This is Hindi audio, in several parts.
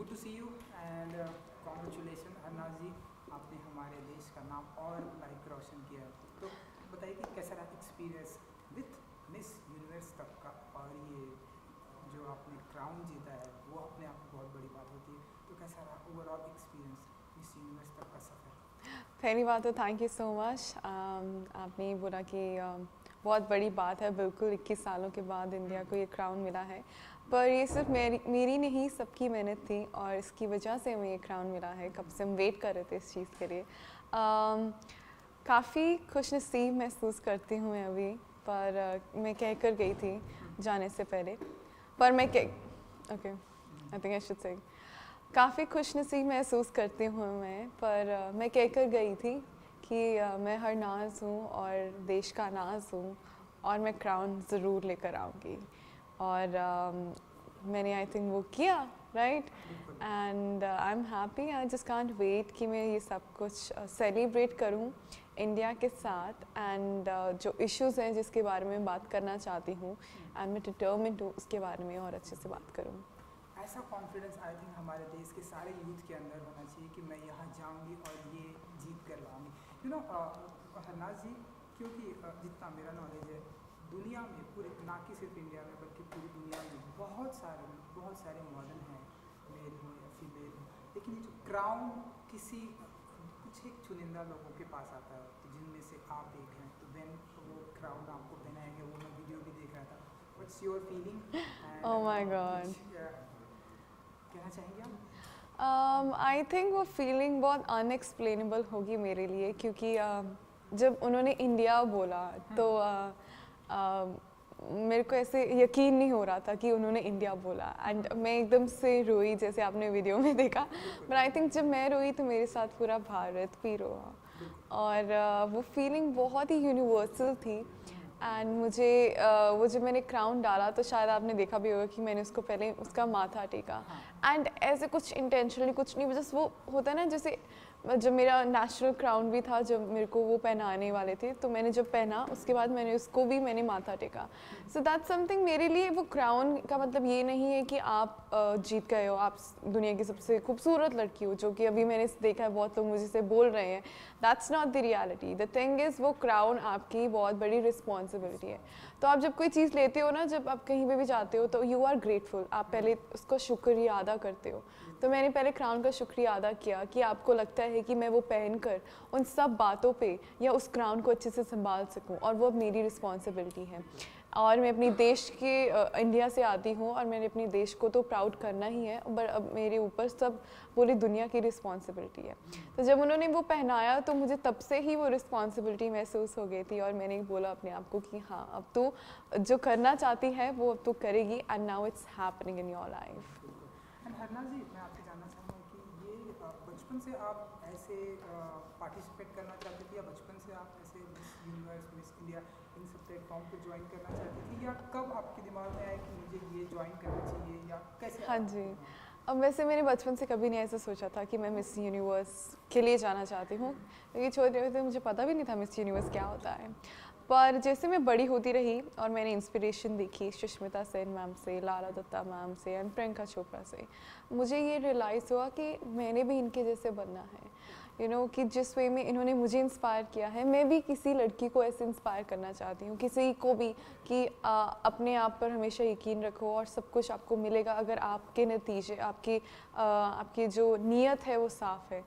Good to see you and congratulation Harnaaz ji, आपने हमारे देश का नाम और लाइक रोशन किया है। तो बताइए कि कैसा रहा एक्सपीरियंस विथ मिस यूनिवर्स तक का, और ये जो आपने क्राउन जीता है वो अपने आप में बहुत बड़ी बात होती है। तो कैसा रहा ओवरऑल एक्सपीरियंस मिस यूनिवर्स तक का सफ़र? पहली बात तो थैंक यू सो मच। आपने बोला कि बहुत बड़ी बात है, बिल्कुल 21 सालों के बाद इंडिया को ये क्राउन मिला है, पर ये सिर्फ मेरी नहीं, सबकी मेहनत थी और इसकी वजह से हमें ये क्राउन मिला है। कब से हम वेट कर रहे थे इस चीज़ के लिए। काफ़ी खुशनसीब महसूस करती हूँ मैं अभी, पर मैं कह कर गई थी जाने से पहले, पर मैं okay I think I should say काफ़ी खुशनसीब महसूस करती हूँ मैं, पर मैं कह कर गई थी कि मैं हरनाज हूँ और देश का नाज हूँ और मैं क्राउन ज़रूर लेकर आऊँगी। और मैंने आई थिंक वो किया, right, and I am happy. I just can't wait कि मैं ये सब कुछ सेलिब्रेट करूँ इंडिया के साथ। एंड जो इश्यूज़ हैं जिसके बारे में बात करना चाहती हूँ, एंड मैं डिटर्मिन्ड हूँ उसके बारे में और अच्छे से बात करूँ। ऐसा कॉन्फिडेंस आई थिंक हमारे देश के सारे यूथ के अंदर होना चाहिए कि मैं यहाँ जाऊँगी और ये जीत कर लाऊंगी। यू नो हरनाज जी, क्योंकि जितना मेरा नॉलेज है, दुनिया में पूरे, ना कि सिर्फ इंडिया में बल्कि पूरी दुनिया में बहुत सारे मॉडल हैं, मेल हो या फीमेल हो, लेकिन ये जो क्राउन किसी कुछ एक चुनिंदा लोगों के पास आता है, तो जिनमें से आप एक हैं। तो देन वो क्राउन आपको पहनाया गया, वो मैं वीडियो भी देख रहा था। What's your feeling? Oh my God, कहना चाहेंगे आप? आई थिंक वो फीलिंग बहुत अनएक्सप्लेनेबल होगी मेरे लिए, क्योंकि जब उन्होंने इंडिया बोला तो मेरे को ऐसे यकीन नहीं हो रहा था कि उन्होंने इंडिया बोला, एंड मैं एकदम से रोई, जैसे आपने वीडियो में देखा। बट आई थिंक जब मैं रोई तो मेरे साथ पूरा भारत भी रोआ, और वो फीलिंग बहुत ही यूनिवर्सल थी। एंड मुझे वो जब मैंने क्राउन डाला तो शायद आपने देखा भी होगा कि मैंने उसको पहले उसका माथा टेका, एंड ऐसे कुछ इंटेंशनली कुछ नहीं, बस वो होता है ना, जैसे जब मेरा नेशनल क्राउन भी था, जब मेरे को वो पहनाने वाले थे, तो मैंने जब पहना उसके बाद मैंने उसको भी मैंने माथा टेका। सो दैट समथिंग मेरे लिए। वो क्राउन का मतलब ये नहीं है कि आप जीत गए हो, आप दुनिया की सबसे खूबसूरत लड़की हो, जो कि अभी मैंने देखा है बहुत लोग मुझे से बोल रहे हैं। That's not the reality. The thing is, वो क्राउन आपकी बहुत बड़ी रिस्पॉन्सिबिलिटी है। तो आप जब कोई चीज़ लेते हो ना, जब आप कहीं पे भी जाते हो, तो यू आर ग्रेटफुल, आप पहले उसको शुक्रिया अदा करते हो। तो मैंने पहले क्राउन का शुक्रिया अदा किया कि आपको लगता है कि मैं वो पहनकर उन सब बातों पे या उस क्राउन को अच्छे से संभाल सकूं, और वो अब मेरी रिस्पॉन्सिबिलिटी है। और मैं अपनी देश के इंडिया से आती हूँ, और मैंने अपने देश को तो प्राउड करना ही है, बट अब मेरे ऊपर सब पूरी दुनिया की रिस्पॉन्सिबिलिटी है। तो जब उन्होंने वो पहनाया तो मुझे तब से ही वो रिस्पॉन्सिबिलिटी महसूस हो गई थी, और मैंने बोला अपने आप को कि हाँ, अब तो जो करना चाहती है वो अब तो करेगी, and now it's happening in your life. And Harnaaz ji, मैं आपसे जानना चाहूँगा कि ये बचपन से आप ऐसे पार्टिसिपेट करना चाहते थे, या बचपन से आप ऐसे मिस यूनिवर्स, मिस इंडिया, इन सब प्लेटफॉर्म पे ज्वाइन करना चाहती थी, या कब आपके दिमाग में आया कि मुझे ये ज्वाइन करना चाहिए, या कैसे? हाँ जी, अब वैसे मैंने बचपन से कभी नहीं ऐसा सोचा था कि मैं मिस यूनिवर्स के लिए जाना चाहती हूँ, क्योंकि छोटे होते मुझे पता भी नहीं था मिस यूनिवर्स क्या होता है। पर जैसे मैं बड़ी होती रही और मैंने इंस्पिरेशन देखी सुष्मिता सेन मैम से, लारा दत्ता मैम से, एंड प्रियंका चोपड़ा से, मुझे ये रियलाइज़ हुआ कि मैंने भी इनके जैसे बनना है। यू नो कि जिस वे में इन्होंने मुझे इंस्पायर किया है, मैं भी किसी लड़की को ऐसे इंस्पायर करना चाहती हूँ, किसी को भी, कि अपने आप पर हमेशा यकीन रखो और सब कुछ आपको मिलेगा अगर आपके नतीजे, आपकी जो नीयत है वो साफ़ है।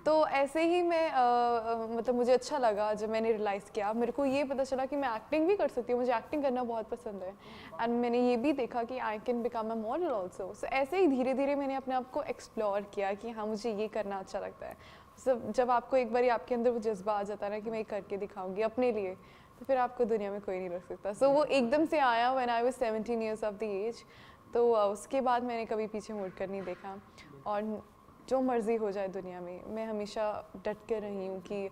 तो ऐसे ही मैं मतलब मुझे अच्छा लगा जब मैंने रियलाइज़ किया, मेरे को ये पता चला कि मैं एक्टिंग भी कर सकती हूँ, मुझे एक्टिंग करना बहुत पसंद है, एंड मैंने ये भी देखा कि I can become a model also. So ऐसे ही धीरे धीरे मैंने अपने आप को एक्सप्लोर किया कि हाँ, मुझे ये करना अच्छा लगता है। सब जब आपको एक बार आपके अंदर वो जज्बा आ जाता है ना कि मैं ये करके दिखाऊंगी अपने लिए, तो फिर आपको दुनिया में कोई नहीं रोक सकता। सो वो एकदम से आया when I was 17 years of the age. तो उसके बाद मैंने कभी पीछे मुड़ कर नहीं देखा, और जो मर्ज़ी हो जाए दुनिया में, मैं हमेशा डट के रही हूँ कि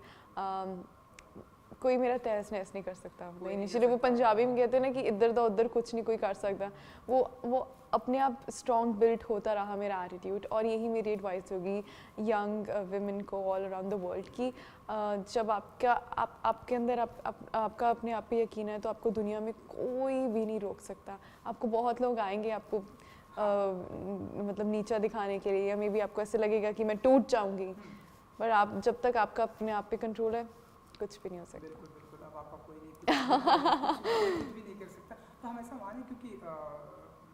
कोई मेरा तहस नहस नहीं कर सकता। इनिशियली वो पंजाबी में कहते हैं ना कि इधर दा उधर कुछ नहीं कोई कर सकता, वो अपने आप स्ट्रॉन्ग बिल्ड होता रहा मेरा एटीट्यूड। और यही मेरी एडवाइस होगी यंग विमेन को ऑल अराउंड द वर्ल्ड कि जब आपके अंदर आपका अपने आप पे यकीन है, तो आपको दुनिया में कोई भी नहीं रोक सकता। आपको बहुत लोग आएंगे आपको मतलब नीचा दिखाने के लिए, या मे बी आपको ऐसे लगेगा कि मैं टूट जाऊंगी, पर आप जब तक आपका अपने आप पे कंट्रोल है कुछ भी नहीं हो सकता। बिल्कुल बिल्कुल, अब आपका कोई नहीं कुछ भी नहीं कर सकता। तो हम ऐसा माने क्योंकि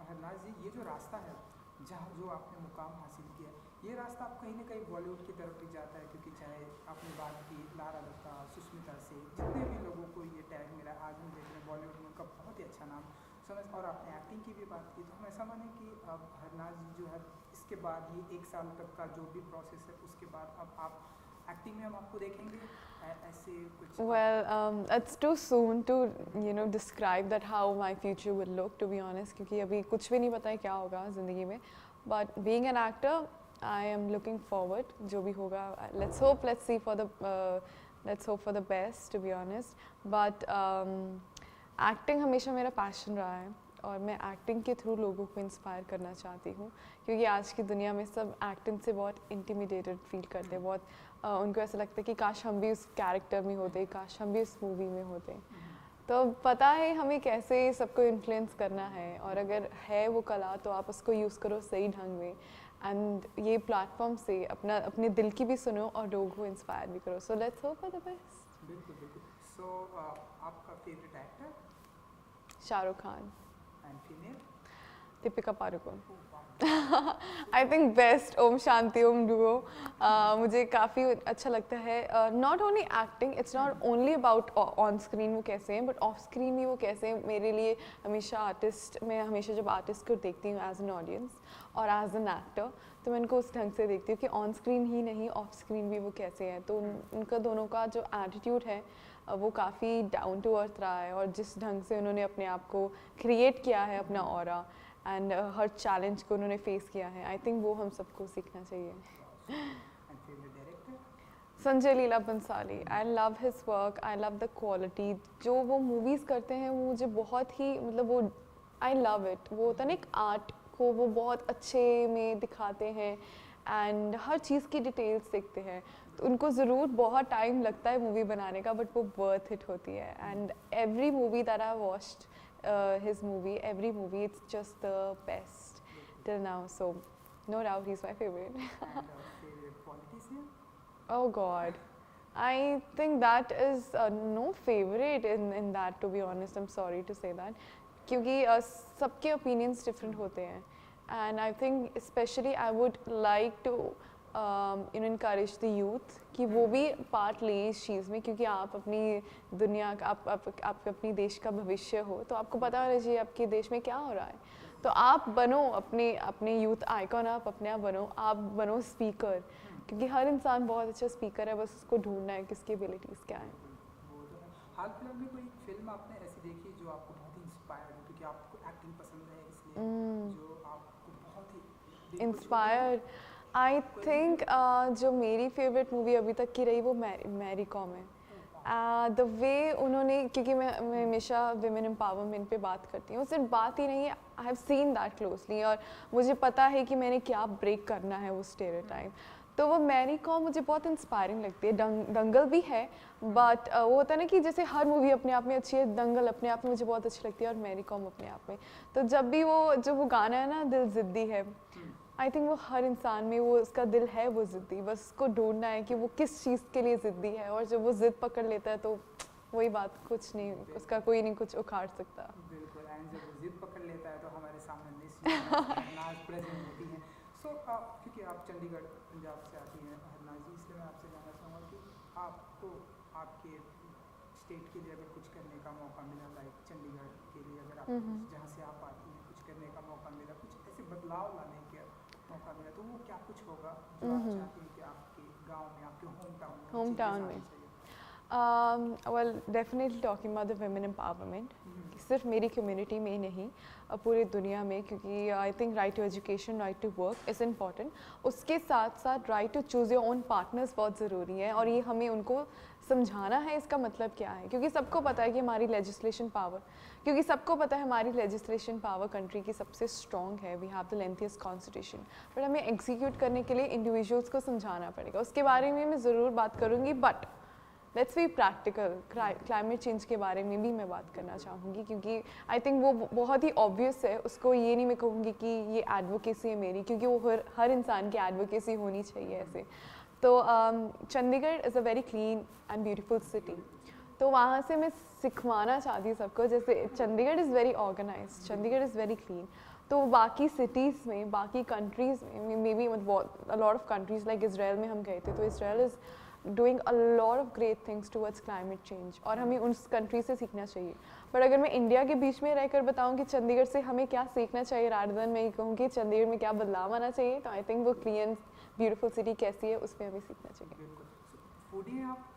हरनाज जी ये जो रास्ता है जहाँ जो आपने मुकाम हासिल किया, ये रास्ता आप कहीं ना कहीं बॉलीवुड की तरफ भी जाता है, क्योंकि चाहे आपने बात की लारा दत्ता, सुष्मिता से, जितने भी लोगों को ये टैग मिला, आज हम देख रहे हैं बॉलीवुड में उनका बहुत ही अच्छा नाम समझ। और आपने एक्टिंग की भी बात की, तो हम ऐसा माने कि अब हरनाज जी जो है इसके बाद ये 1 साल तक का जो भी प्रोसेस है उसके बाद अब आप एक्टिंग में हम आपको देखेंगे ऐसे कुछ? Well, it's too soon to describe that how my future will look, to be honest, क्योंकि अभी कुछ भी नहीं पता है क्या होगा ज़िंदगी में, but being an actor I am looking forward, जो भी होगा let's hope for the best, to be honest, but acting हमेशा मेरा passion रहा है और मैं एक्टिंग के थ्रू लोगों को इंस्पायर करना चाहती हूँ, क्योंकि आज की दुनिया में सब एक्टिंग से बहुत इंटिमिडेटेड फील करते हैं, बहुत उनको ऐसा लगता है कि काश हम भी उस कैरेक्टर में होते, काश हम भी उस मूवी में होते। तो पता है हमें कैसे सबको इन्फ्लुएंस करना है, और अगर है वो कला तो आप उसको यूज़ करो सही ढंग में, एंड ये प्लेटफॉर्म से अपने दिल की भी सुनो और लोगों को इंस्पायर भी करो। So let's hope for the best. बिल्कुल बिल्कुल। सो आपका favourite actor? Shahrukh Khan. And female? Deepika Padukone. I think best Om Shanti Om duo मुझे काफ़ी अच्छा लगता है। Not only acting, it's not only about on screen वो कैसे हैं, बट ऑफ स्क्रीन भी वो कैसे हैं। मेरे लिए हमेशा आर्टिस्ट, मैं हमेशा जब आर्टिस्ट को देखती हूँ एज एन ऑडियंस और एज एन एक्टर, तो मैं उनको उस ढंग से देखती हूँ कि ऑन स्क्रीन ही नहीं ऑफ स्क्रीन भी वो कैसे हैं। तो उनका दोनों का जो एटीट्यूड है वो काफ़ी डाउन टू अर्थ रहा है, और जिस ढंग से उन्होंने अपने आप को क्रिएट किया है, अपना ऑरा, एंड हर चैलेंज को उन्होंने फेस किया है, आई थिंक वो हम सबको सीखना चाहिए। Sanjay Leela Bhansali, I love his work, I love the quality, जो वो मूवीज़ करते हैं वो मुझे बहुत ही मतलब वो आई लव इट। वो होता है ना एक आर्ट को वो बहुत अच्छे में दिखाते हैं, एंड हर चीज़ की डिटेल्स देखते हैं। तो उनको ज़रूर बहुत टाइम लगता है मूवी बनाने का, बट वो वर्थ इट होती है। And every movie that I watched his movie, every movie, it's just the best till now, so no doubt he's my favorite. And favorite politician? Oh God, I think that is no favorite in that, to be honest. I'm sorry to say that, क्योंकि सबके opinions different होते हैं, and I think especially I would like to encourage the youth कि वो भी पार्ट लें इस चीज़ में, क्योंकि आप अपनी दुनिया का आप अपनी देश का भविष्य हो, तो आपको पता होना चाहिए आपके देश में क्या हो रहा है। तो आप बनो अपने यूथ आइकॉन, आप अपने आप बनो स्पीकर, क्योंकि हर इंसान बहुत अच्छा स्पीकर है, बस उसको ढूंढना है किसकी एबिलिटीज़ क्या है। हाल फिलहाल में कोई फिल्म आपने ऐसी देखी जो आपको बहुत ही इंस्पायर हो, क्योंकि आपको एक्टिंग पसंद है इसलिए, जो आपको बहुत ही इंस्पायर? आई थिंक जो मेरी फेवरेट मूवी अभी तक की रही वो मैरी कॉम है। द वे उन्होंने, क्योंकि मैं हमेशा विमेन एम्पावरमेंट पे बात करती हूँ, सिर्फ बात ही नहीं है, I have seen that closely, और मुझे पता है कि मैंने क्या ब्रेक करना है वो स्टेरियोटाइप। तो वो मैरी कॉम मुझे बहुत इंस्पायरिंग लगती है। दंगल भी है, बट वो होता है ना कि जैसे हर मूवी अपने आप में अच्छी है, दंगल अपने आप में मुझे बहुत अच्छी लगती है, और मैरी कॉम अपने आप में। तो जब भी वो गाना है ना, दिल ज़िद्दी है, आई थिंक वो हर इंसान में वो उसका दिल है वो ज़िद्दी, बस उसको ढूंढना है कि वो किस चीज़ के लिए ज़िद्दी है, और जब वो ज़िद पकड़ लेता है तो वही बात, कुछ नहीं, उसका कोई नहीं कुछ उखाड़ सकता। बिल्कुल, एंड जब वो ज़िद पकड़ लेता है तो हमारे सामने हरनाज प्रेजेंट होती हैं। सो क्योंकि आप चंडीगढ़ पंजाब से आती हैं हरनाज जी, इसलिए मैं आपसे जानना चाहूँगा कि आपको आपके स्टेट के लिए अगर कुछ करने का मौका मिला, लाइक चंडीगढ़ के लिए अगर आप जहाँ से आप आती हैं कुछ करने का मौका मिला, कुछ ऐसे बदलाव लाने का मौका मिला, तो वो क्या कुछ होगा जो आप चाहती हैं कि आपके गांव में, आपके होम टाउन में? Well definitely talking about the women empowerment, सिर्फ मेरी कम्युनिटी में ही नहीं, पूरी दुनिया में, क्योंकि I think right to education, right to work is important. उसके साथ साथ right to choose your own partners बहुत ज़रूरी है, और ये हमें उनको समझाना है इसका मतलब क्या है, क्योंकि सबको पता है कि हमारी लेजिस्लेशन पावर, क्योंकि सबको पता है हमारी लेजिस्लेशन पावर कंट्री की सबसे स्ट्रॉन्ग है, we have the lengthiest constitution, but हमें एग्जीक्यूट करने के लिए इंडिविजुअल्स को समझाना पड़ेगा। उसके बारे में मैं ज़रूर बात करूँगी, but let's be practical. Climate change के बारे में भी मैं बात करना चाहूँगी क्योंकि आई थिंक वो बहुत ही ऑब्वियस है, उसको ये नहीं मैं कहूँगी कि ये एडवोकेसी है मेरी, क्योंकि वो हर इंसान की एडवोकेसी होनी चाहिए ऐसे। तो Chandigarh is a very clean and beautiful city, तो वहाँ से मैं सिखवाना चाहती हूँ सबको, जैसे Chandigarh is very organise, Chandigarh is very clean, तो बाकी सिटीज़ में, बाकी कंट्रीज़ में, maybe a lot of countries like Israel में हम गए थे, तो Israel is doing a lot of great things towards climate change, और हमें उस कंट्री से सीखना चाहिए। बट अगर मैं इंडिया के बीच में रहकर बताऊँ कि चंडीगढ़ से हमें क्या सीखना चाहिए, रादर देन मैं ये कहूँ कि चंडीगढ़ में क्या बदलाव आना चाहिए, तो आई थिंक वो क्लीन ब्यूटीफुल सिटी कैसी है उस पर हमें सीखना चाहिए। बिल्कुल। फूडी हैं आप?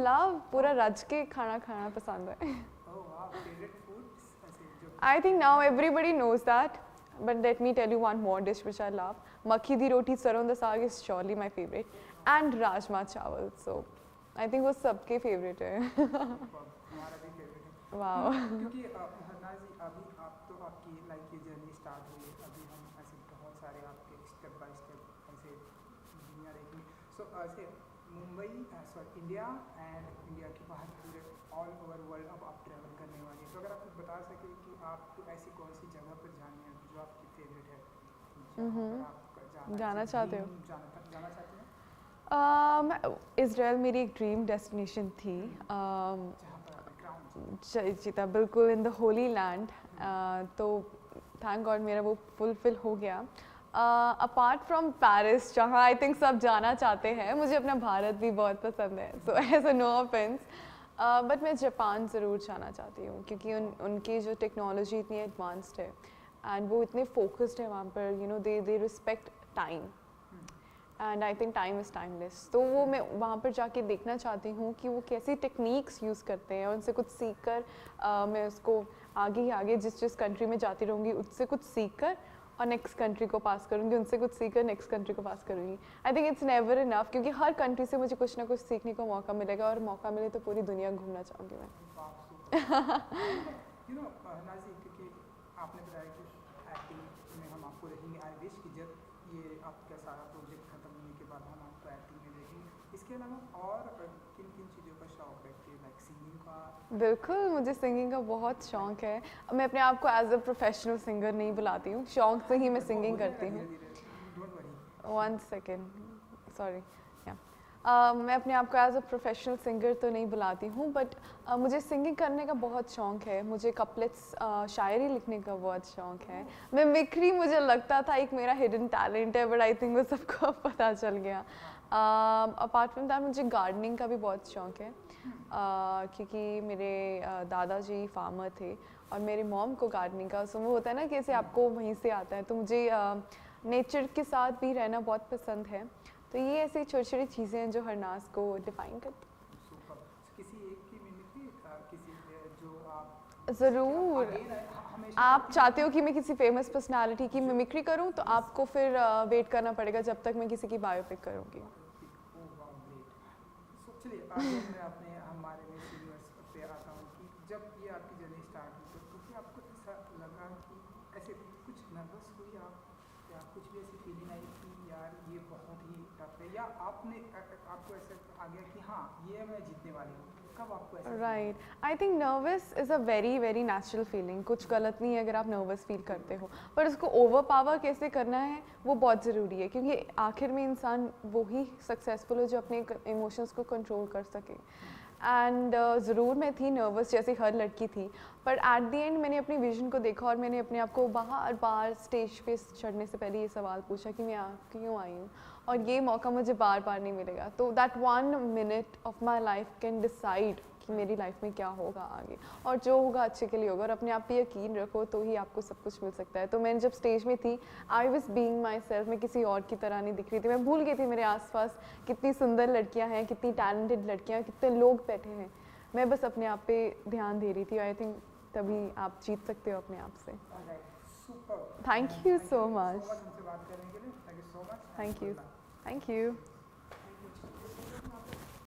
लव, पूरा रज के खाना खाना पसंद है। ओह वाह, फेवरेट फूड्स ऐसे जो I think now everybody knows that, but let me tell you one more dish which I love. Makhi di roti sarson da saag is surely my favorite, and rajma chawal. So I think वो सबके favorite है। हमारा भी फेवरेट है। Wow. क्योंकि हरना जी अभी आप तो आपकी लाइफ की जर्नी स्टार्ट हुई है, अभी हम ऐसे बहुत सारे आपके स्टेप बाय स्टेप ऐसे दुनिया देखेंगे। सो ऐसे Mumbai sorry India and India के बाहर पूरे ऑल ओवर वर्ल्ड अब आप ट्रैवल करने वाली हैं, तो अगर आप कुछ बता सकें कि आपको ऐसी कौन सी जगह पर जानी है जो आपकी फेवरेट है, जहाँ पर आप जाना चाहते हो? जाना चाहते हैं? इसराइल मेरी एक ड्रीम डेस्टिनेशन थी। जहाँ पर आपने क्राउन जीता बिल्कुल इन द होली लैंड, तो थैंक गॉड मेरा वो फुलफिल हो गया। अपार्ट फ्रॉम पेरिस जहाँ आई थिंक सब जाना चाहते हैं, मुझे अपना भारत भी बहुत पसंद है, so as a no offence, but मैं जापान ज़रूर जाना चाहती हूँ क्योंकि उनकी जो टेक्नोलॉजी इतनी एडवांस्ड है एंड वो इतने फोकस्ड है वहाँ पर, you know they respect time and I think time is timeless. तो वो मैं वहाँ पर जाके देखना चाहती हूँ कि वो कैसी टेक्निक्स यूज़ करते हैं, उनसे कुछ सीख कर मैं उसको आगे ही आगे जिस कंट्री में जाती रहूँगी उससे कुछ सीख कर और नेक्स्ट कंट्री को पास करूँगी, उनसे कुछ सीख कर नेक्स्ट कंट्री को पास करूँगी। I think it's never enough, क्योंकि हर कंट्री से मुझे कुछ ना कुछ सीखने को मौका मिलेगा, और मौका मिले तो पूरी दुनिया घूमना चाहूँगी मैं। यू नो नाजी, क्योंकि आपने बताया कि एक्टिंग में हम आपको देखेंगे, आई विश कि जब ये आपका सारा प्रोजेक्ट खत्म होने के बाद हम आपको एक्टिंग में देखेंगे। इसके अलावा और किन किन चीज़ों का शौक रखती है, लाइक सिंगिंग का? बिल्कुल, मुझे सिंगिंग का बहुत शौक है। मैं अपने आप को एज अ प्रोफेशनल सिंगर नहीं बुलाती हूँ, शौक से ही मैं सिंगिंग करती हूँ। Don't worry. 1 second, sorry. मैं अपने आप को एज अ प्रोफेशनल सिंगर तो नहीं बुलाती हूँ, बट मुझे सिंगिंग करने का बहुत शौक है। मुझे कपलेट्स शायरी लिखने का बहुत शौक है। मिमिक्री मुझे लगता था एक मेरा हिडन टैलेंट है, बट आई थिंक वो सबको पता चल गया। अपार्ट फ्रॉम दैट मुझे गार्डनिंग का भी बहुत शौक है, क्योंकि मेरे दादाजी फार्मर थे और मेरे मॉम को गार्डनिंग का, सो वो होता है ना कैसे आपको वहीं से आता है, तो मुझे नेचर के साथ भी रहना बहुत पसंद है। तो ये ऐसी छोटी छोटी चीज़ें हैं जो हरनाज को डिफाइन करती हैं। सुपर। किसी एक की मिमिक्री, किसी जो आप ज़रूर। हमेशा आप चाहते हो कि मैं किसी फेमस पर्सनालिटी की मिमिक्री करूं, तो आपको फिर वेट करना पड़ेगा जब तक मैं किसी की बायोपिक करूंगी। चलिए आगे मैं अपने हमारे मिस यूनिवर्स पे आता हूँ कि जब ये आपकी जर्नी स्टार्ट हुई तो कभी आपको ऐसा लगा कि ऐसे कुछ नर्वस हुई आप, या कुछ भी ऐसी फीलिंग आई कि यार ये बहुत ही टफ है, या आपने आपको ऐसा आ गया कि हाँ ये मैं जीतने वाली हूँ? कब आपको ऐसा? Right, I think nervous is a very very natural feeling. कुछ गलत नहीं है अगर आप नर्वस फील करते हो, पर उसको ओवर पावर कैसे करना है वो बहुत ज़रूरी है, क्योंकि आखिर में इंसान वो ही सक्सेसफुल हो जो अपने इमोशंस को कंट्रोल कर सके। एंड ज़रूर मैं थी नर्वस, जैसे हर लड़की थी, पर एट द एंड मैंने अपनी विजन को देखा और मैंने अपने आप को बार बार स्टेज पे चढ़ने से पहले ये सवाल पूछा कि मैं क्यों आई हूँ, और ये मौका मुझे बार बार नहीं मिलेगा। तो that 1 minute of my life can decide कि मेरी लाइफ में क्या होगा आगे, और जो होगा अच्छे के लिए होगा, और अपने आप पे यकीन रखो तो ही आपको सब कुछ मिल सकता है। तो मैं जब स्टेज में थी, I was being my self, मैं किसी और की तरह नहीं दिख रही थी। मैं भूल गई थी मेरे आसपास कितनी सुंदर लड़कियां हैं, कितनी टैलेंटेड लड़कियां, कितने लोग बैठे हैं। मैं बस अपने आप पे ध्यान दे रही थी। आई थिंक तभी आप जीत सकते हो अपने आप से। Thank you so much. हमसे बात करने के लिए thank you so much. Thank you. Thank you.